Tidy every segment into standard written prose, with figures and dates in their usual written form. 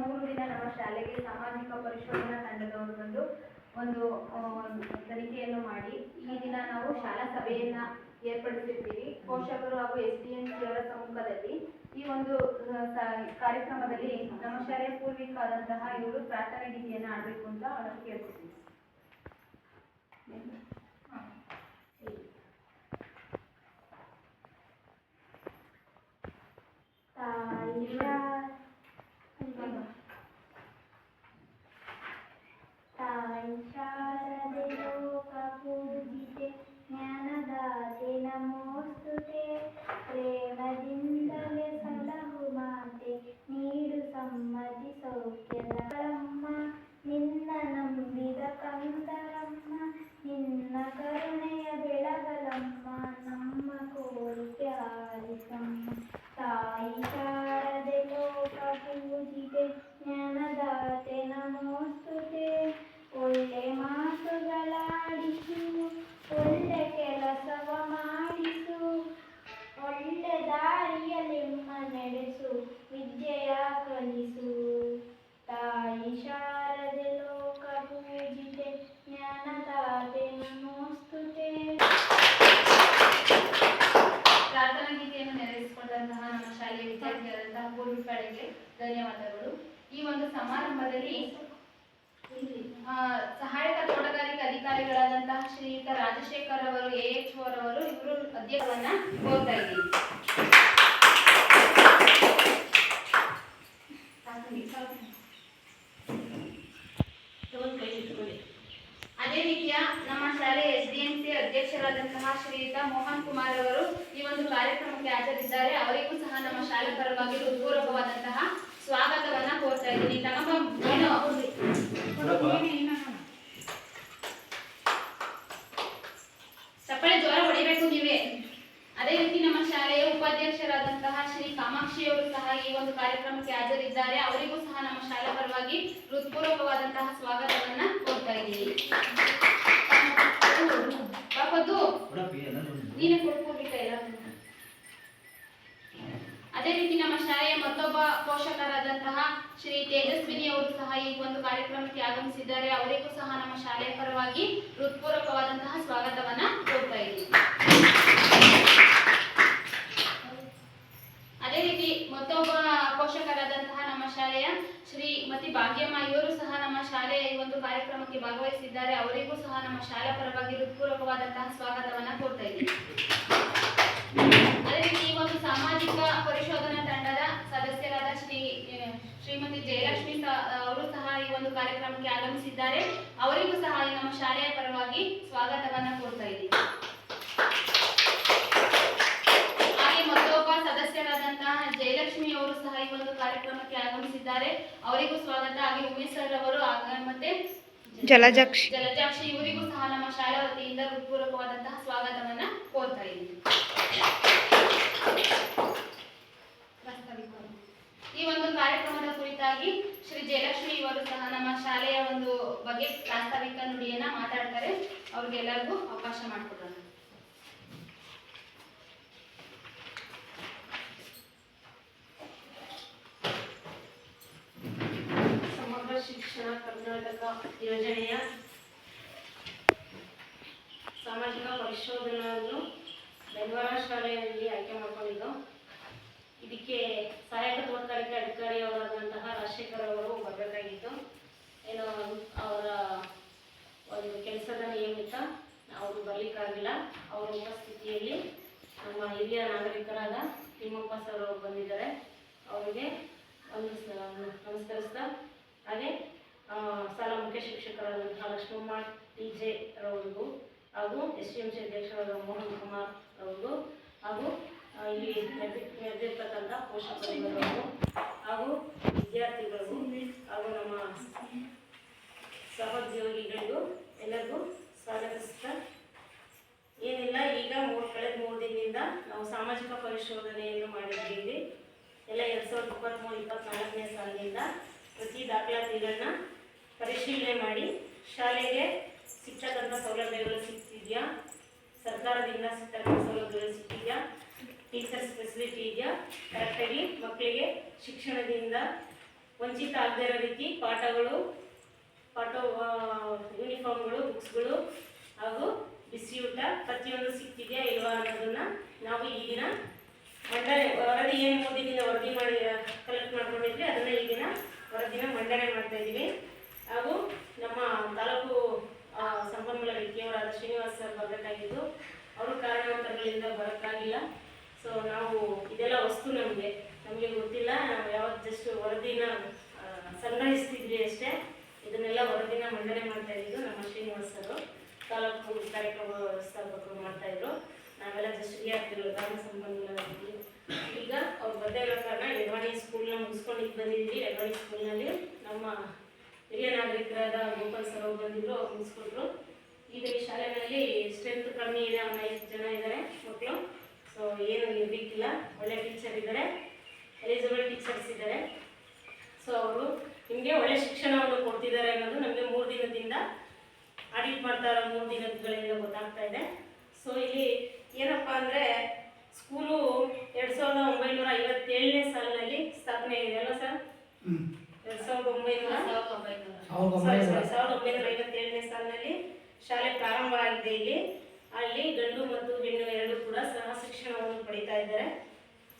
3 ದಿನ ನಮ್ಮ ಶಾಲೆಗೆ ಸಾಮಾಜಿಕ ಪರಿಶೋಧನಾ ತಂಡದವರು ಬಂದು ಒಂದು ತನಿಖೆಯನ್ನು ಮಾಡಿ ಈ ದಿನ ನಾವು ಶಾಲಾ ಸಭೆಯನ್ನ ಏರ್ಪಡಿಸಿರ್ತೀವಿ. ಪೋಷಕರು ಹಾಗೂ SDNC ಅವರ ಸಮ್ಮುಖದಲ್ಲಿ ಈ ಒಂದು ಕಾರ್ಯಕ್ರಮದಲ್ಲಿ ನಮ್ಮ ಶಾಲೆಯ ಪೂರ್ವಿಕರಾದಂತಹ ಇವರು ಪ್ರಾರ್ಥನೆ ಗೀತೆಯನ್ನು ಆಡಬೇಕು ಅಂತ ಅವರನ್ನು ಕೇಳ್ಕೊತೀವಿ. ತಾಯಿ ಶಾರದೆ ಲೋಕ ಪೂಜಿತೆ ಜ್ಞಾನದಾತೆ ನಮೋಸ್ತುತೆ ಪ್ರೇಮದಿಂದಲೇ ಸಲಹು ಮಾತೆ ನೀಡು ಸಮ್ಮತಿ ಸೌಖ್ಯದಳಮ್ಮ ನಿನ್ನ ನಂಬಿದ ಕಂದರಮ್ಮ ನಿನ್ನ ಕರುಣೆಯ ಬೆಳಗಲಮ್ಮ ನಮ್ಮ ಕೋರಿಕೆ ಆಲಿಸಮ್ಮ. ತಾಯಿ ಶಾರದೆ ಲೋಕ ಪೂಜಿತೆ ಜ್ಞಾನದಾತೆ ನಮೋಸ್ತುತೆ ಒಳ್ಳೆ ಮಾತುಗಳಾಡಿಸು ಒಳ್ಳೆ ಕೆಲಸವ ಮಾಡಿಸು ಒಳ್ಳೆ ದಾರಿಯಲೆಮ್ಮ ನಡೆಸು ವಿದ್ಯೆಯ ಕಲಿಸು. ತಾಯಿ ಶಾರದೆ ಲೋಕ ಪೂಜಿತೆ ಜ್ಞಾನದಾತೆ ನಮೋಸ್ತುತೆ. ಪ್ರಾರ್ಥನಾ ಗೀತೆಯನ್ನು ನೆರವೇರಿಸಿಕೊಂಡಂತಹ ನಮ್ಮ ಶಾಲೆಯ ವಿದ್ಯಾರ್ಥಿಯಾದಂತಹ ಪೂರ್ವಿಕರಿಗೆ ಧನ್ಯವಾದಗಳು. ಈ ಒಂದು ಸಮಾರಂಭದಲ್ಲಿ ಸಹಾಯಕ ತೋಟಗಾರಿಕೆ ಅಧಿಕಾರಿಗಳಾದಂತಹ ಶ್ರೀಯುತ ರಾಜಶೇಖರ್ ಅವರು AHO ರವರು ಇವರು ಅಧ್ಯಕ್ಷವನ್ನ ಕೋರ್ತಾ ಇದ್ದೀವಿ. ಅದೇ ರೀತಿಯ ನಮ್ಮ ಶಾಲೆಯ SDNC ಅಧ್ಯಕ್ಷರಾದಂತಹ ಶ್ರೀಯುತ ಮೋಹನ್ ಕುಮಾರ್ ಅವರು ಈ ಒಂದು ಕಾರ್ಯಕ್ರಮಕ್ಕೆ ಹಾಜರಿದ್ದಾರೆ. ಅವರಿಗೂ ಸಹ ನಮ್ಮ ಶಾಲೆ ಪರವಾಗಿ ಹೃತ್ಪೂರ್ವಕವಾದಂತಹ ಸ್ವಾಗತವನ್ನ ಕೋರ್ತಾ ಇದ್ದೀನಿ. ಚಪ್ಪಳೆ ಜೋರ ಹೊಡಿಬೇಕು ನೀವೇ. ಅದೇ ರೀತಿ ನಮ್ಮ ಶಾಲೆಯ ಉಪಾಧ್ಯಕ್ಷರಾದಂತಹ ಶ್ರೀ ಕಾಮಾಕ್ಷಿ ಅವರು ಸಹ ಈ ಒಂದು ಕಾರ್ಯಕ್ರಮಕ್ಕೆ ಹಾಜರಿದ್ದಾರೆ. ಅವರಿಗೂ ಸಹ ನಮ್ಮ ಶಾಲೆ ಪರವಾಗಿ ಹೃತ್ಪೂರ್ವಕವಾದಂತಹ ಸ್ವಾಗತವನ್ನ ಕೋರ್ತಾ ಇದ್ದೀವಿ. ನೀನೇ ಕೊಡ್ಕೋಬೇಕ ಎಲ್ಲ. ಅದೇ ರೀತಿ ನಮ್ಮ ಶಾಲೆಯ ಮತ್ತೊಬ್ಬ ಪೋಷಕರಾದಂತಹ ಶ್ರೀ ತೇಜಸ್ವಿನಿ ಅವರು ಸಹ ಈ ಒಂದು ಕಾರ್ಯಕ್ರಮಕ್ಕೆ ಆಗಮಿಸಿದ್ದಾರೆ. ಅವರಿಗೂ ಸಹ ನಮ್ಮ ಶಾಲೆಯ ಪರವಾಗಿ ಹೃತ್ಪೂರ್ವಕವಾದಂತಹ ಸ್ವಾಗತವನ್ನ ಕೋರ್ತಾ ಇದ್ದೀವಿ. ಅದೇ ರೀತಿ ಮತ್ತೊಬ್ಬ ಪೋಷಕರಾದಂತಹ ನಮ್ಮ ಶಾಲೆಯ ಶ್ರೀಮತಿ ಭಾಗ್ಯಮ್ಮ ಇವರು ಸಹ ನಮ್ಮ ಶಾಲೆಯ ಈ ಒಂದು ಕಾರ್ಯಕ್ರಮಕ್ಕೆ ಭಾಗವಹಿಸಿದ್ದಾರೆ. ಅವರಿಗೂ ಸಹ ನಮ್ಮ ಶಾಲಾ ಪರವಾಗಿ ಹೃತ್ಪೂರ್ವಕವಾದಂತಹ ಸ್ವಾಗತವನ್ನ ಕೋರ್ತಾ ಇದ್ದೀವಿ. ಅದೇ ರೀತಿ ಈ ಒಂದು ಸಾಮಾಜಿಕ ಪರಿಶೋಧನಾ ತಂಡದ ಸದಸ್ಯರಾದ ಶ್ರೀಮತಿ ಜಯಲಕ್ಷ್ಮಿ ಅವರು ಸಹ ಈ ಒಂದು ಕಾರ್ಯಕ್ರಮಕ್ಕೆ ಆಗಮಿಸಿದ್ದಾರೆ. ಅವರಿಗೂ ಸಹ ನಮ್ಮ ಶಾಲೆಯ ಪರವಾಗಿ ಸ್ವಾಗತವನ್ನ ಕೋರ್ತಾ ಇದ್ದೀವಿ. ಹಾಗೆ ಮತ್ತೊಬ್ಬ ಸದಸ್ಯರಾದಂತಹ ಜಯಲಕ್ಷ್ಮಿ ಅವರು ಸಹ ಈ ಒಂದು ಕಾರ್ಯಕ್ರಮಕ್ಕೆ ಆಗಮಿಸಿದ್ದಾರೆ. ಅವರಿಗೂ ಸ್ವಾಗತ. ಹಾಗೆ ಉಮೇಶ್ ಸರ್ ಅವರು ಮತ್ತೆ ಜಲಜಾಕ್ಷಿ ಇವರಿಗೂ ಸಹ ನಮ್ಮ ಶಾಲಾ ವತಿಯಿಂದ ಹೃತ್ಪೂರ್ವಕವಾದಂತಹ ಸ್ವಾಗತವನ್ನ ಕೋರ್ತಾ ಇದ್ದೀವಿ. ಈ ಒಂದು ಕಾರ್ಯಕ್ರಮದ ಕುರಿತಾಗಿ ಶ್ರೀ ಜಯಲಕ್ಷ್ಮಿ ಇವರು ಸಹ ನಮ್ಮ ಶಾಲೆಯ ಒಂದು ಬಗ್ಗೆ ಪ್ರಾಸ್ತಾವಿಕ ನುಡಿಯನ್ನ ಮಾತಾಡ್ತಾರೆ. ಅವ್ರಿಗೆಲ್ಲರಿಗೂ ಅವಕಾಶ ಮಾಡಿಕೊಡೋಣ. ಸಮಗ್ರ ಶಿಕ್ಷಣ ಕರ್ನಾಟಕ ಯೋಜನೆಯ ಸಾಮಾಜಿಕ ಪರಿಶೋಧನೆಯನ್ನು ಬೆಂಗಳೂರ ಶಾಲೆಯಲ್ಲಿ ಆಯ್ಕೆ ಮಾಡಿಕೊಂಡಿದ್ದು, ಇದಕ್ಕೆ ಸಹಾಯಕ ತೋಟಗಾರಿಕೆ ಅಧಿಕಾರಿಯವರಾದಂತಹ ರಾಜಶೇಖರ್ ಅವರು ಬರಬೇಕಾಗಿತ್ತು. ಏನೋ ಅವರ ಒಂದು ಕೆಲಸದ ನಿಯಮಿತ ಅವರು ಬರಲಿಕ್ಕಾಗಿಲ್ಲ. ಅವರ ಉಪಸ್ಥಿತಿಯಲ್ಲಿ ನಮ್ಮ ಹಿರಿಯ ನಾಗರಿಕರಾದ ತಿಮ್ಮಪ್ಪ ಸರ್ ಅವರು ಬಂದಿದ್ದಾರೆ. ಅವರಿಗೆ ನಮಸ್ಕರಿಸ್ತಾ, ಹಾಗೆ ಶಾಲಾ ಮುಖ್ಯ ಶಿಕ್ಷಕರಾದಂತಹ ಲಕ್ಷ್ಮಮ್ಮ TJ ರವರಿಗೂ ಹಾಗೂ SDMC ಅಧ್ಯಕ್ಷರಾದ ಮೋಹನ್ ಕುಮಾರ್ ರವರಿಗೂ ಹಾಗೂ ಇಲ್ಲಿ ನಡೆದಿರ್ತಕ್ಕಂಥ ಪೋಷಕರಿಗೂ ಹಾಗೂ ವಿದ್ಯಾರ್ಥಿಗಳಿಗೂ ಹಾಗೂ ನಮ್ಮ ಸಹೋದ್ಯೋಗಿಗಳಿಗೂ ಎಲ್ಲರಿಗೂ ಸ್ವಾಗತಿಸ್ತಾ, ಏನಿಲ್ಲ, ಈಗ ಕಳೆದ 3 ದಿನದಿಂದ ನಾವು ಸಾಮಾಜಿಕ ಪರಿಶೋಧನೆಯನ್ನು ಮಾಡಿದ್ದೀವಿ. ಎಲ್ಲ 2023-24ನೇ ಸಾಲಿನಿಂದ ಪ್ರತಿ ದಾಖಲಾತಿಗಳನ್ನ ಪರಿಶೀಲನೆ ಮಾಡಿ ಶಾಲೆಗೆ ಸಿಗ್ತಕ್ಕಂಥ ಸೌಲಭ್ಯಗಳು ಸಿಗ್ತಿದೆಯಾ, ಸರ್ಕಾರದಿಂದ ಸಿಗ್ತಕ್ಕಂಥ ಸೌಲಭ್ಯಗಳು ಸಿಗ್ತಿದೆಯಾ, ಟೀಚರ್ಸ್ ಫೆಸಿಲಿಟಿ ಇದೆಯಾ, ಕರೆಕ್ಟಾಗಿ ಮಕ್ಕಳಿಗೆ ಶಿಕ್ಷಣದಿಂದ ವಂಚಿತ ಆಗದೇ ಇರೋ ರೀತಿ ಪಾಠ ಯೂನಿಫಾರ್ಮ್ಗಳು, ಬುಕ್ಸ್ಗಳು ಹಾಗೂ ಬಿಸಿಯೂಟ ಪ್ರತಿಯೊಂದು ಸಿಗ್ತಿದೆಯಾ ಇಲ್ವಾ ಅನ್ನೋದನ್ನ ನಾವು ಈ ದಿನ ಮಂಡನೆ ವರದಿ ಏನು 3 ದಿನದಿಂದ ವರದಿ ಮಾಡಿ ಕಲೆಕ್ಟ್ ಮಾಡ್ಕೊಂಡಿದ್ವಿ ಅದನ್ನ ಈ ದಿನ ವರದಿನ ಮಂಡನೆ ಮಾಡ್ತಾ ಇದ್ದೀವಿ. ಹಾಗೂ ನಮ್ಮ ತಾಲೂಕು ಸಂಪನ್ಮೂಲ ವ್ಯಕ್ತಿಯವರಾದ ಶ್ರೀನಿವಾಸ್ ಸರ್ ಬರಬೇಕಾಗಿದ್ದು ಅವರು ಕಾರಣಾಂತರಗಳಿಂದ ಬರೋಕ್ಕಾಗಿಲ್ಲ. ಸೊ ನಾವು ಇದೆಲ್ಲ ವಸ್ತು ನಮಗೆ ಗೊತ್ತಿಲ್ಲ, ನಾವು ಯಾವತ್ತು ಜಸ್ಟ್ ವರದಿನ ಸಂಗ್ರಹಿಸ್ತಿದ್ವಿ ಅಷ್ಟೇ. ಇದನ್ನೆಲ್ಲ ವರದಿನ ಮಂಡನೆ ಮಾಡ್ತಾ ಇದ್ದು ನಮ್ಮ ಶ್ರೀನಿವಾಸ್ ಸರ್ ತಾಲೂಕು ಕಾರ್ಯಕ್ರಮ ವ್ಯವಸ್ಥಾಪಕರು ಮಾಡ್ತಾ ಇದ್ರು. ನಾವೆಲ್ಲ ಜಸ್ಟ್ ಆಗ್ತಿರೋ ಗ್ರಾಮ ಸಂಪನ್ಮೂಲ ವ್ಯಕ್ತಿ. ಈಗ ಅವ್ರು ಬರ್ತಾ ಇರೋ ಕಾರಣ ಯಡವಾಣಿ ಸ್ಕೂಲ್ನ ಮುಗಿಸ್ಕೊಂಡು ಬಂದಿದ್ವಿ. ಯಡವಾಣಿ ಸ್ಕೂಲ್ನಲ್ಲಿ ನಮ್ಮ ಹಿರಿಯ ನಾಗರಿಕರಾದ ಗೋಪಾಲ್ ಸರ್ ಅವರು ಬಂದಿದ್ರು, ಅವ್ರು ಮುಗಿಸ್ಕೊಟ್ರು. ಈಗ ಈ ಶಾಲೆಯಲ್ಲಿ ಸ್ಟ್ರೆಂತ್ ಕಮ್ಮಿ ಇದೆ, 5 ಜನ ಇದ್ದಾರೆ ಮಕ್ಕಳು. ಸೊ ಏನು ಇರಲಿಕ್ಕಿಲ್ಲ, ಒಳ್ಳೆ ಟೀಚರ್ ಇದ್ದಾರೆ, ಎಲಿಜಿಬಲ್ ಟೀಚರ್ಸ್ ಇದ್ದಾರೆ. ಸೊ ಅವರು ನಿಮಗೆ ಒಳ್ಳೆ ಶಿಕ್ಷಣವನ್ನು ಕೊಡ್ತಿದ್ದಾರೆ ಅನ್ನೋದು ನಮಗೆ 3 ದಿನದಿಂದ ಆಡಿಟ್ ಮಾಡ್ತಾ ಇರೋ 3 ದಿನಗಳಿಂದ ಗೊತ್ತಾಗ್ತಾ ಇದೆ. ಸೊ ಇಲ್ಲಿ ಏನಪ್ಪ ಅಂದರೆ ಸ್ಕೂಲು 1957ನೇ ಸಾಲಿನಲ್ಲಿ ಸ್ಥಾಪನೆ ಆಗಿದೆ ಅಲ್ಲ ಸರ್? 1957ನೇ ಸಾಲಿನಲ್ಲಿ ಶಾಲೆ ಪ್ರಾರಂಭ ಆಗಿದೆ. ಅಲ್ಲಿ ಗಂಡು ಮತ್ತು ಹೆಣ್ಣು ಎರಡೂ ಕೂಡ ಸಹ ಶಿಕ್ಷಣವನ್ನು ಪಡಿತಾ ಇದ್ದಾರೆ.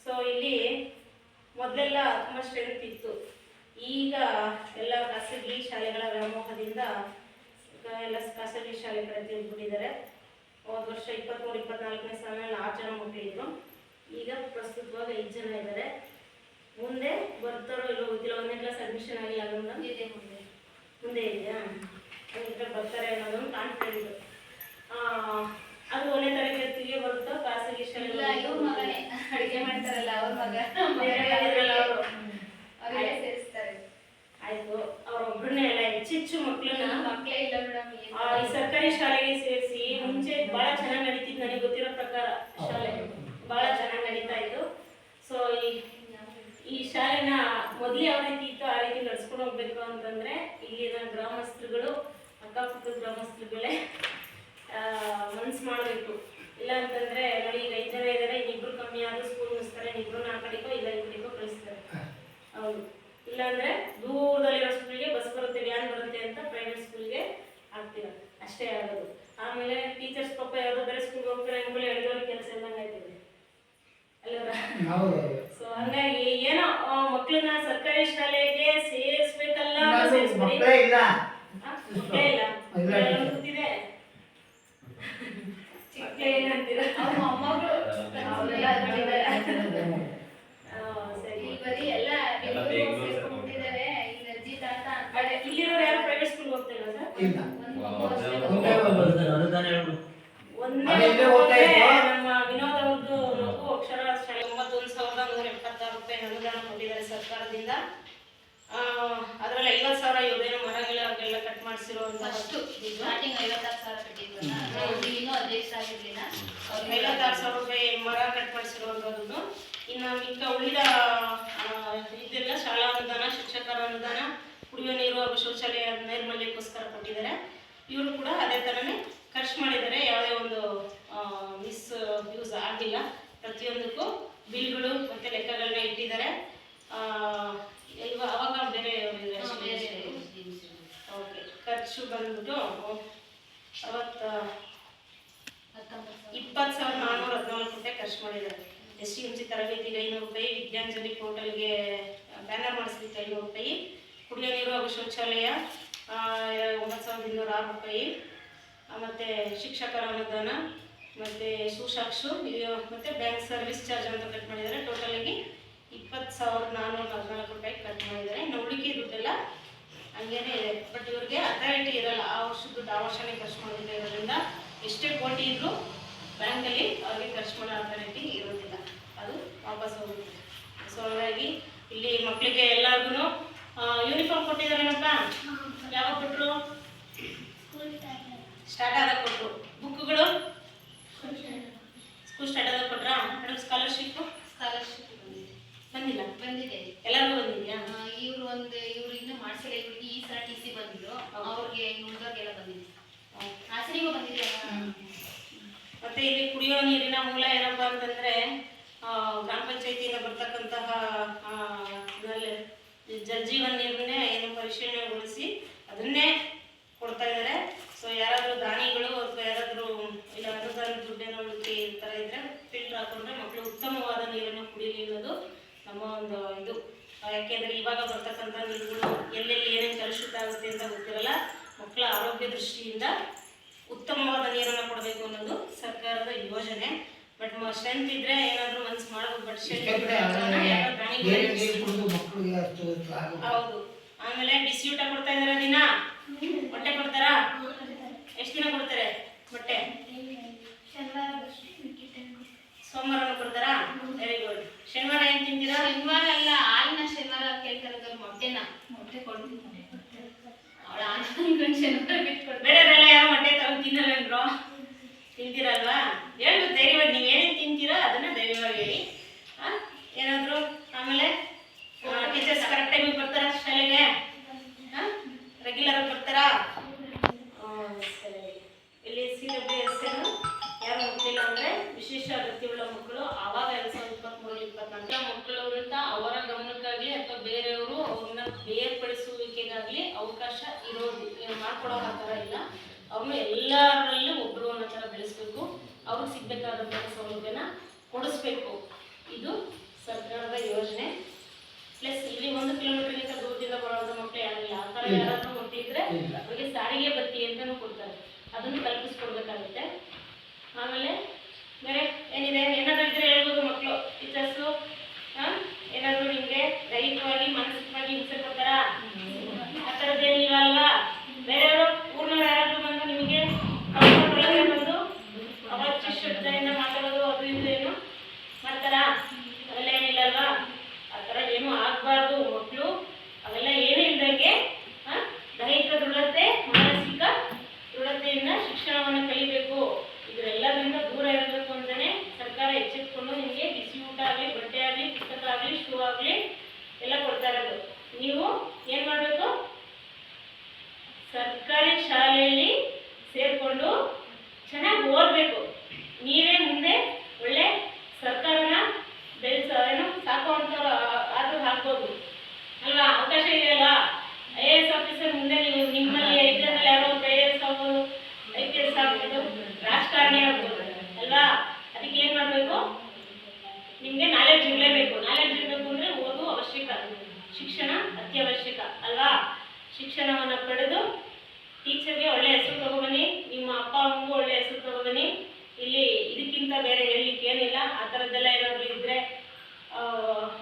ಸೊ ಇಲ್ಲಿ ಮೊದಲೆಲ್ಲ ತುಂಬ ಸ್ಟ್ರೆಂತ್ ಇತ್ತು. ಈಗ ಎಲ್ಲ ಖಾಸಗಿ ಶಾಲೆಗಳ ವ್ಯಾಮೋಹದಿಂದ ಎಲ್ಲ ಖಾಸಗಿ ಶಾಲೆ ಕಡೆ ತಿರುಗಿಬಿಟ್ಟಿದ್ದಾರೆ. ಹೋದ ವರ್ಷ 23-24ನೇ ಸಾಲಿನಲ್ಲಿ 6 ಜನ ಮಕ್ಕಳಿದ್ರು. ಈಗ ಪ್ರಸ್ತುತವಾಗಿ 5 ಜನ ಇದ್ದಾರೆ. ಮುಂದೆ ಬರ್ತಾರೋ ಇಲ್ಲೋ ಗೊತ್ತಿಲ್ಲ. 1ನೇ ಕ್ಲಾಸ್ ಅಡ್ಮಿಷನ್ ಆಗಿಲ್ಲ ಅನ್ನೋದು ಮುಂದೆ ಇದೆಯಾ, ಹಾಗಿದ್ರೆ ಬರ್ತಾರೆ ಅನ್ನೋದೊಂದು ಕಾನ್ಫಿಡೆಂಟ್. ಅದು 1ನೇ ತರಗತಿಗೆ ಬರುತ್ತೋ ಖಾಸಗಿ ಶಾಲೆ ಅಡುಗೆ ಮಾಡ್ತಾರಲ್ಲ ಅವ್ರ ಮಗ ಅವರೇ ಸೇರಿಸ್ತಾರೆ. ಆಯ್ತು, ಅವ್ರೊಬ್ಬರನ್ನೇ ಎಲ್ಲ ಹೆಚ್ಚೆಚ್ಚು ಮಕ್ಕಳನ್ನ ಮಕ್ಕಳೇ ಇಲ್ಲ ಮೇಡಮ್. ಈ ಸರ್ಕಾರಿ ಶಾಲೆಗೆ ಸೇರಿಸಿ ಮುಂಚೆ ಬಹಳ ಚೆನ್ನಾಗಿ ನಡೀತಿತ್ತು. ನನಗೆ ಗೊತ್ತಿರೋ ಪ್ರಕಾರ ಶಾಲೆ ಬಹಳ ಚೆನ್ನಾಗಿ ನಡೀತಾ ಇತ್ತು. ಸೊ ಈ ಶಾಲೆನ ಮೊದಲು ಯಾವ ರೀತಿ ಇತ್ತು ಆ ರೀತಿ ನಡ್ಸ್ಕೊಂಡು ಹೋಗ್ಬೇಕು ಅಂತಂದ್ರೆ ಇಲ್ಲಿನ ಗ್ರಾಮಸ್ಥರುಗಳು, ಅಕ್ಕಪಕ್ಕದ ಗ್ರಾಮಸ್ಥರುಗಳೇ ಮನ್ಸು ಮಾಡಬೇಕು. ಇಲ್ಲ ಅಂತಂದ್ರೆ ನೋಡಿ, ಈಗ 5 ಜನ ಇದ್ದಾರೆ, ಇನ್ನಿಬ್ರು ಕಮ್ಮಿ ಆದ್ರೂ ಸ್ಕೂಲ್ ಮುಗಿಸ್ತಾರೆ, ಇನ್ನಿಬ್ರು ಆ ಕಡೆಗೋ ಇಲ್ಲ ಈ ಕಡೆಗೋ ಕಳಿಸ್ತಾರೆ. ಹೌದು, ಇಲ್ಲಾಂದ್ರೆ ದೂರದಲ್ಲಿರೋ ಸ್ಕೂಲ್ಗೆ ಬಸ್ ಬರುತ್ತೆ, ವ್ಯಾನ್ ಬರುತ್ತೆ ಅಂತ ಪ್ರೈವೇಟ್ ಸ್ಕೂಲ್ಗೆ ಹಾಕ್ತೀರ, ಅಷ್ಟೇ ಆಗೋದು. ಆಮೇಲೆ ಟೀಚರ್ಸ್ ಪಾಪ ಯಾವ್ದೋ ಬೇರೆ ಸ್ಕೂಲ್ಗೆ ಹೋಗ್ತಾರೆ ಅಂದ್ಮೇಲೆ ಎಳೆದವ್ರಿಗೆ ಕೆಲಸ ಇಲ್ದಂಗೆ ಆಯ್ತದೆ ಅಲ್ವರ? ಸೊ ಹಂಗಾಗಿ ಏನೋ ಮಕ್ಕಳನ್ನ ಸರ್ಕಾರಿ ಶಾಲೆಗೆ ಸೇರಿಸ್ಬೇಕಲ್ಲ, ಮಕ್ಕಳೇ ಇಲ್ಲ ಗೊತ್ತಿದೆ. ಚಿಕ್ಕ ಏನಂತೀರ ಮೊಮ್ಮಗಳು ಸರಿ, ಬರೀ ಎಲ್ಲ ಸೇರ್ಕೊಂಡ್ಬಿಟ್ಟಿದ್ದಾರೆ. ಈಗ ಅಜ್ಜಿ ತಾತ ಇಲ್ಲಿರೋ ಯಾರು ಪ್ರೈವೇಟ್ ಸ್ಕೂಲ್ ಹೋಗ್ತಿಲ್ಲ ಸರ್? ನಮ್ಮ ವಿನೋದ್ ಅವ್ರದ್ದು ಮಗು ಅಕ್ಷರ ಶಾಲೆ 91,176 ರೂಪಾಯಿ ಅನುದಾನ ಕೊಟ್ಟಿದ್ದಾರೆ ಸರ್ಕಾರದಿಂದ. ಅದರಲ್ಲಿ 50,000 ಇವ್ರೇನು ಮರಗೆಲ್ಲ ಕಟ್ ಮಾಡಿಸಿರುವಂತ ಸ್ಟಾರ್ಟಿಂಗ್ 56,000 ಕಟ್ಟಿದ್ವಲ್ಲ, ಇನ್ನೂ ಅಧ್ಯಕ್ಷ ಆಗಿರ್ಲಿಲ್ಲ. 56,000 ರೂಪಾಯಿ ಮರ ಕಟ್ ಮಾಡಿಸಿರುವಂತದ್ದು. ಇನ್ನು ಮಿಕ್ಕ ಉಳಿದ ಇದೆಲ್ಲ ಶಾಲಾ ಅನುದಾನ, ಶಿಕ್ಷಕರ ಅನುದಾನ, ಕುಡಿಯುವ ನೀರು ಹಾಗೂ ಶೌಚಾಲಯ ನೈರ್ಮಲ್ಯಕ್ಕೋಸ್ಕರ ಕೊಟ್ಟಿದ್ದಾರೆ. ಇವರು ಕೂಡ ಅದೇ ಥರನೇ ಖರ್ಚು ಮಾಡಿದ್ದಾರೆ. ಯಾವುದೇ ಒಂದು ಮಿಸ್ ಯೂಸ್ ಆಗಿಲ್ಲ. ಪ್ರತಿಯೊಂದಕ್ಕೂ ಬಿಲ್ಗಳು ಮತ್ತು ಲೆಕ್ಕಗಳನ್ನ ಇಟ್ಟಿದ್ದಾರೆ. ಅವಾಗ ಬೇರೆ ಓಕೆ, ಖರ್ಚು ಬಂದ್ಬಿಟ್ಟು 20,414 ರೂಪಾಯಿ ಖರ್ಚು ಮಾಡಿದ್ದಾರೆ. STMC ತರಬೇತಿಗೆ 500 ರೂಪಾಯಿ, ವಿದ್ಯಾಂಜಲಿ ಪೋರ್ಟಲ್ಗೆ ಬ್ಯಾನರ್ ಮಾಡಿಸ್ಲಿಕ್ಕೆ 500 ರೂಪಾಯಿ, ಕುಡಿಯೋ ನೀರು ಹಾಗೂ ಶೌಚಾಲಯ 9,206 ರೂಪಾಯಿ, ಮತ್ತು ಶಿಕ್ಷಕರ ಅನುದಾನ ಮತ್ತು ಸುಶಾಕ್ಷು ಮತ್ತು ಬ್ಯಾಂಕ್ ಸರ್ವಿಸ್ ಚಾರ್ಜ್ ಅಂತ ಕಟ್ ಮಾಡಿದ್ದಾರೆ. ಟೋಟಲಾಗಿ 20,414 ರೂಪಾಯಿ ಕಟ್ ಮಾಡಿದ್ದಾರೆ. ಇನ್ನು ಉಳಿಕೆ ದುಡ್ಡೆಲ್ಲ ಹಂಗೇನೆ ಇದೆ. ಬಟ್ ಇವ್ರಿಗೆ ಅಥಾರಿಟಿ ಇರಲ್ಲ, ಆ ವರ್ಷದ ದುಡ್ಡು ಆ ವರ್ಷನೇ ಖರ್ಚು ಮಾಡಿರೋದ್ರಿಂದ ಎಷ್ಟೇ ಕೋಟಿ ಇದ್ದರೂ ಬ್ಯಾಂಕಲ್ಲಿ ಅವ್ರಿಗೆ ಖರ್ಚು ಮಾಡೋ ಅಥಾರಿಟಿ ಇರೋದಿಲ್ಲ, ಅದು ವಾಪಸ್ ಹೋಗುತ್ತೆ. ಸೊ ಹಾಗಾಗಿ ಇಲ್ಲಿ ಮಕ್ಕಳಿಗೆ ಎಲ್ಲರಿಗೂ ಯೂನಿಫಾರ್ಮ್ ಕೊಟ್ಟಿದ್ದಾರೇನಪ್ಪ? ಯಾವಾಗ ಕೊಟ್ಟರು? ಸ್ಟಾರ್ಟ್ ಆದಾಗ ಕೊಟ್ಟರು. ಬುಕ್ಗಳು ಸ್ಕೂಲ್ ಸ್ಟಾರ್ಟ್ ಆದಾಗ ಕೊಟ್ರಾ? ಮೇಡಮ್ ಸ್ಕಾಲರ್ಶಿಪ್ ಬಂದಿದೆ ಎಲ್ಲರಿಗೂ ಬಂದಿದೆಯಾ? ಇವ್ರು ಇನ್ನೂ ಮಾಡಿಸಿಲ್ಲ. ಇವ್ರಿಗೆ ಈ ಸಲ TC ಬಂದಿದ್ರು, ಅವ್ರಿಗೆ ಉಳಿದವ್ರಿಗೆಲ್ಲ ಬಂದಿದೆ. ಆಚರಿಗೂ ಬಂದಿದೆ. ಮತ್ತೆ ಇಲ್ಲಿ ಕುಡಿಯೋ ನೀರಿನ ಮೂಲ ಏನಪ್ಪಾ ಅಂತಂದ್ರೆ ಗ್ರಾಮ ಪಂಚಾಯತಿಯಿಂದ ಬರ್ತಕ್ಕಂತಹ ಜಲಜೀವನ್ ನೀರನ್ನೇ ಏನು ಪರಿಶೀಲನೆಗೊಳಿಸಿ ಅದನ್ನೇ ಕೊಡ್ತಾ ಇದ್ದಾರೆ. ಸೊ ಯಾರಾದರೂ ದಾನಿಗಳು ಅಥವಾ ಯಾರಾದರೂ ಇಲ್ಲ ಅನುದಾನ ದುಡ್ಡೇನೋ ಉಳಿಕೆ ಈ ಥರ ಇದ್ದರೆ ಫಿಲ್ಟರ್ ಹಾಕೊಂಡ್ರೆ ಮಕ್ಕಳು ಉತ್ತಮವಾದ ನೀರನ್ನು ಕುಡೀಲಿ ಅನ್ನೋದು ನಮ್ಮ ಒಂದು ಇದು. ಯಾಕೆಂದರೆ ಇವಾಗ ಬರ್ತಕ್ಕಂಥ ನೀರುಗಳು ಎಲ್ಲೆಲ್ಲಿ ಏನೇನು ಕಲುಷಿತ ಆಗುತ್ತೆ ಅಂತ ಗೊತ್ತಿರಲ್ಲ. ಮಕ್ಕಳ ಆರೋಗ್ಯ ದೃಷ್ಟಿಯಿಂದ ಉತ್ತಮವಾದ ನೀರನ್ನು ಕೊಡಬೇಕು ಅನ್ನೋದು ಸರ್ಕಾರದ ಯೋಜನೆ. ಬಟ್ ಸ್ಟ್ರೆಂತ್ ಇದ್ರೆ ಏನಾದರೂ ಮನ್ಸು ಮಾಡ್ಬೋದು. ಬಟ್ ಹೌದು. ಆಮೇಲೆ ಬಿಸಿ ಊಟ ಕೊಡ್ತಾ ಇದಾರೆ ದಿನ. ಮೊಟ್ಟೆ ಕೊಡ್ತಾರಾ? ಎಷ್ಟು ದಿನ ಕೊಡ್ತಾರೆ ಮೊಟ್ಟೆ? ಸೋಮವಾರ ಕೊಡ್ತಾರಾ? Very good. ಶನಿವಾರ ಏನು ತಿಂತೀರಾ? ಶನಿವಾರ ಅಲ್ಲ, ಹಾಲಿನ ಶನಿವಾರ ಕೇಳ್ತಾರೆ. ಮೊಟ್ಟೆ ಕೊಡ್ತೀನಿ. ಬೇರೆಯವರೆಲ್ಲ ಯಾರೋ ಮೊಟ್ಟೆ ತಗೊಂಡು ತಿನ್ನಲ್ವೇನ್ರೋ? ತಿಂತೀರಲ್ವಾ? ಹೇಳ್ಬೋದು ಧೈರ್ಯವಾಗಿ. ನೀವು ಏನೇನು ತಿಂತೀರೋ ಅದನ್ನ ಧೈರ್ಯವಾಗಿ ಹೇಳಿ. ಏನಾದರೂ ಆಮೇಲೆ ಟೀಚರ್ಸ್ ಕರೆಕ್ಟ್ ಟೈಮಿಗೆ ಬರ್ತಾರಾ ಶಾಲೆಗೆ? ರೆಗ್ಯುಲರ್ ಆಗಿ ಬರ್ತಾರಾ? ಸರಿ. ಇಲ್ಲಿ CWS ಯಾರು ಮಕ್ಕಳಿಲ್ಲ ಅಂದರೆ ವಿಶೇಷ ಅಗತ್ಯವುಳ್ಳ ಮಕ್ಕಳು ಆವಾಗ 2023-24 ಮಕ್ಕಳವರಿಂದ ಅವರ ಗಮನಕ್ಕಾಗಲಿ ಅಥವಾ ಬೇರೆಯವರು ಅವ್ರನ್ನ ಬೇರ್ಪಡಿಸುವಿಕೆಗಾಗಲಿ ಅವಕಾಶ ಇರೋದು ಮಾಡ್ಕೊಡೋ ಆ ಥರ ಇಲ್ಲ. ಅವ್ರನ್ನ ಎಲ್ಲರಲ್ಲೂ ಒಬ್ಬರು ಅನ್ನೋ ಥರ ಬೆಳೆಸಬೇಕು. ಅವ್ರಿಗೆ ಸಿಗಬೇಕಾದಂಥ ಸೌಲಭ್ಯನ ಕೊಡಿಸ್ಬೇಕು. ಇದು ಸರ್ಕಾರದ ಯೋಜನೆ. ಪ್ಲಸ್ ಇಲ್ಲಿ 1 ಕಿಲೋಮೀಟರ್ಗಿಂತ ದೂರದಿಂದ ಬರೋಂಥ ಮಕ್ಕಳು ಯಾರಿಲ್ಲ. ಆ ಥರ ಯಾರಾದರೂ ಮಕ್ಕಳಿದ್ರೆ ಅವರಿಗೆ ಸಾರಿಗೆ ಬತ್ತಿ ಅಂತಲೂ ಕೊಡ್ತಾರೆ. ಅದನ್ನು ಕಲ್ಪಿಸ್ಕೊಡ್ಬೇಕಾಗುತ್ತೆ. ಆಮೇಲೆ ಬೇರೆ ಏನಿದೆ? ಏನಾದರೂ ಇದ್ರೆ ಹೇಳ್ಬೋದು ಮಕ್ಕಳು. ಟೀಚರ್ಸು ಏನಾದರೂ ನಿಮಗೆ ದೈಹಿಕವಾಗಿ ಮಾನಸಿಕವಾಗಿ ಹಿಂಸೆ ಕೊಡ್ತಾರಾ? ಆ ಥರದ್ದೇನಿಲ್ಲ ಅಲ್ವಾ? ಬೇರೆಯವರು ಊರಿನವ್ರು ಯಾರಾದರೂ ಬಂದು ನಿಮಗೆ ಬಂದು ಅವಾಚ್ಯ ಶಬ್ದದಿಂದ ಮಾತಾಡೋದು ಅದು ಇದು ಏನು ಮಾಡ್ತಾರಾ? ಅವೆಲ್ಲ ಏನಿಲ್ಲ ಅಲ್ವಾ? ಆ ಥರ ಏನೂ ಆಗಬಾರ್ದು. ಮಕ್ಕಳು ಅವೆಲ್ಲ ಏನೂ ಇಲ್ದಂಗೆ ದೈಹಿಕ ದೃಢತೆ, ಮಾನಸಿಕ ದೃಢತೆಯಿಂದ ಶಿಕ್ಷಣವನ್ನು ಕಲಿಬೇಕು. ಇದರೆಲ್ಲದರಿಂದ ದೂರ ಇರಬೇಕು ಅಂತಲೇ ಸರ್ಕಾರ ಎಚ್ಚೆತ್ಕೊಂಡು ನಿಮಗೆ ಬಿಸಿ ಊಟ ಆಗಲಿ, ಬಟ್ಟೆ ಆಗಲಿ, ಪುಸ್ತಕ ಆಗಲಿ, ಶೂ ಆಗಲಿ ಎಲ್ಲ ಕೊಡ್ತಾ ಇರೋದು. ನೀವು ಏನು ಮಾಡಬೇಕು? ಸರ್ಕಾರಿ ಶಾಲೆಯಲ್ಲಿ ಸೇರಿಕೊಂಡು ಚೆನ್ನಾಗಿ ಓದಬೇಕು. ನೀವೇ ಮುಂದೆ ಒಳ್ಳೆ ಸರ್ಕಾರನ ಏನು ಸಾಕುವಂಥವ್ರು ಆದರೂ ಹಾಕ್ಬೋದು ಅಲ್ವಾ? ಅವಕಾಶ ಇದೆಯಲ್ಲ. IAS ಆಫೀಸರ್ ಮುಂದೆ ನೀವು ನಿಮ್ಮಲ್ಲಿ 5 ಜನದಲ್ಲಿ ಯಾರೋ ಒಬ್ಬರು IAS ಆಗ್ಬೋದು, IPS ಆಗ್ಬೋದು, ರಾಜಕಾರಣಿ ಆಗ್ಬೋದು ಅಲ್ವಾ? ಅದಕ್ಕೆ ಏನು ಮಾಡಬೇಕು? ನಿಮಗೆ ನಾಲೆಡ್ಜ್ ಇರಲೇಬೇಕು. ನಾಲೆಡ್ಜ್ ಇರಬೇಕು ಅಂದರೆ ಓದು ಅವಶ್ಯಕ, ಶಿಕ್ಷಣ ಅತ್ಯವಶ್ಯಕ ಅಲ್ವಾ? ಶಿಕ್ಷಣವನ್ನು ಪಡೆದು ಟೀಚರ್ಗೆ ಒಳ್ಳೆ ಹೆಸರು ತಗೊಬನ್ನಿ. ನಿಮ್ಮ ಅಪ್ಪ ಅಮ್ಮಗೂ ಒಳ್ಳೆ ಹೆಸರು ತಗೊಬನ್ನಿ. ಇಲ್ಲಿ ಇದಕ್ಕಿಂತ ಬೇರೆ ಹೇಳಲಿಕ್ಕೆ ಏನಿಲ್ಲ. ಆ ಥರದ್ದೆಲ್ಲ ಏನಾದರೂ ಇದ್ದರೆ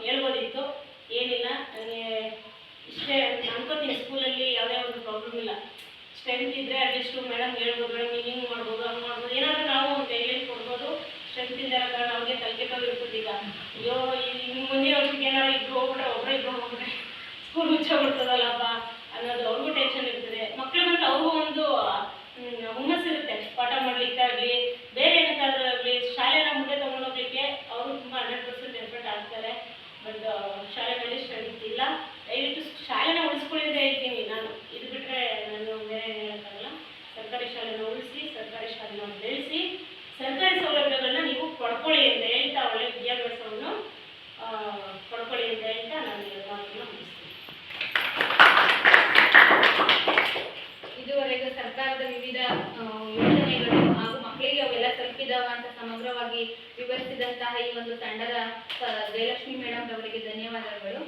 ಹೇಳ್ಬೋದಿತ್ತು. ಏನಿಲ್ಲ, ನನಗೆ ಇಷ್ಟೇ ಅನ್ಕೋತೀನಿ. ಸ್ಕೂಲಲ್ಲಿ ಯಾವುದೇ ಒಂದು ಪ್ರಾಬ್ಲಮ್ ಇಲ್ಲ. ಸ್ಟ್ರೆಂತ್ ಇದ್ದರೆ ಅಟ್ಲೀಸ್ಟು ಮೇಡಮ್ ಹೇಳ್ಬೋದು, ಮೇಡಮ್ ನೀವು ಹಿಂಗೆ ಮಾಡ್ಬೋದು, ಹಂಗೆ ಮಾಡ್ಬೋದು, ಏನಾದರೂ ನಾವು ಒಂದು ಗೈಡ್ಲೈನ್ ಕೊಡ್ಬೋದು. ಸ್ಟ್ರೆಂತ್ ಇದ್ದಾರ ಕಾರಣ ಅವ್ರಿಗೆ ತಲೆಕೆಟ್ಟೋಗಿರ್ತದೆ. ಈಗ ಅಯ್ಯೋ ನಿಮ್ಮ ಮುಂದಿನ ವರ್ಷಕ್ಕೆ ಏನಾದ್ರು ಇಬ್ಬರು ಹೋಗ್ಬಿಟ್ರೆ ಹೋಗ್ಬಿಟ್ರೆ ಸ್ಕೂಲ್ ಮುಚ್ಚೋಗ್ಬಿಡ್ತದಲ್ಲಪ್ಪ ಅನ್ನೋದು ಅವ್ರಿಗೂ ಟೆನ್ಷನ್ ಇರ್ತದೆ. ಮಕ್ಕಳು ಬಂದರೆ ಅವ್ರಿಗೂ ಒಂದು ಹುಮ್ಮಸ್ಸಿರುತ್ತೆ. ಪಾಠ ಮಾಡಲಿಕ್ಕಾಗಲಿ ಬೇರೆ ಏನಕ್ಕಾದ್ರೂ ಆಗಲಿ ಶಾಲೆನ ಮುಂದೆ ತೊಗೊಂಡೋಗ್ಲಿಕ್ಕೆ ಅವರು ತುಂಬ 100% ಎಫರ್ಟ್ ಆಗ್ತಾರೆ. ಬಟ್ ಶಾಲೆಗಳಲ್ಲಿ ಸ್ಟ್ರೆಂತ್ ಇಲ್ಲ. ದಯವಿಟ್ಟು ಶಾಲೆನ ಉಳಿಸ್ಕೊಳ್ಳಿ ಅಂತ ಹೇಳ್ತೀನಿ ನಾನು. ಇದು ಬಿಟ್ಟರೆ ನಾನು ಬೇರೆ ಏನು ಹೇಳೋಕ್ಕಾಗಲ್ಲ. ಸರ್ಕಾರಿ ಶಾಲೆನ ಉಳಿಸಿ, ಸರ್ಕಾರಿ ಶಾಲೆನ ಬೆಳೆಸಿ, ಸರ್ಕಾರಿ ಸೌಲಭ್ಯಗಳನ್ನ ನೀವು ಪಡ್ಕೊಳ್ಳಿ ಅಂತ ಹೇಳ್ತಾ, ಒಳ್ಳೆ ವಿದ್ಯಾಭ್ಯಾಸವನ್ನು ಪಡ್ಕೊಳ್ಳಿ ಅಂತ ಹೇಳ್ತಾ ನಾನು ಮಾತನ್ನು ಮುಗಿಸ್ತೀನಿ. ಇದುವರೆಗೂ ಸರ್ಕಾರದ ವಿವಿಧ ಯೋಜನೆಗಳು ಹಾಗೂ ಮಕ್ಕಳಿಗೆ ಅವೆಲ್ಲ ತಲುಪಿದಾವ ಅಂತ ಸಮಗ್ರವಾಗಿ ವಿವರಿಸಿದಂತಹ ಈ ಒಂದು ತಂಡದ ಜಯಲಕ್ಷ್ಮಿ ಮೇಡಮ್ ಅವರಿಗೆ ಧನ್ಯವಾದಗಳು.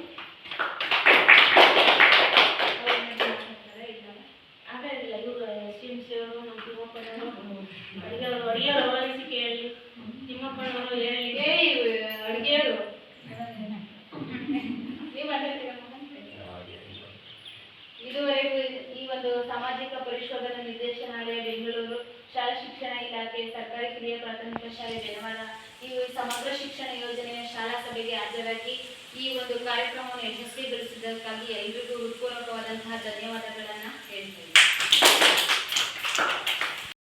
ಆಗಲಿಲ್ಲ ಇವರು SMC ಅವರು, ನಮ್ಮ ತಿಮ್ಮಪ್ಪನವರು, ಅಡುಗೆಯವರು ಅವನಿಸಿಕೆ ಹೇಳಿ. ತಿಮ್ಮಪ್ಪನವರು ಹೇಳಿ ಅಡುಗೆಯವರು ನೀವು ಇದುವರೆಗೂ ಈ ಒಂದು ಸಾಮಾಜಿಕ ಪರಿಶೋಧನಾ ನಿರ್ದೇಶನಾಲಯ ಬೆಂಗಳೂರು, ಶಾಲಾ ಶಿಕ್ಷಣ ಇಲಾಖೆ, ಸರ್ಕಾರಿ ಕಿರಿಯ ಪ್ರಾಥಮಿಕ ಶಾಲೆ ಬೆನವಾಡ ಈ ಸಮಗ್ರ ಶಿಕ್ಷಣ ಯೋಜನೆಯ ಶಾಲಾ ಸಭೆಗೆ ಹಾಜರಾಗಿ ಈ ಒಂದು ಕಾರ್ಯಕ್ರಮವನ್ನು ಯಶಸ್ವಿಗೊಳಿಸಿದ್ದಕ್ಕಾಗಿ ಎಲ್ಲರಿಗೂ ಹೃತ್ಪೂರ್ವಕವಾದಂತಹ ಧನ್ಯವಾದಗಳನ್ನು ಹೇಳ್ತೇನೆ.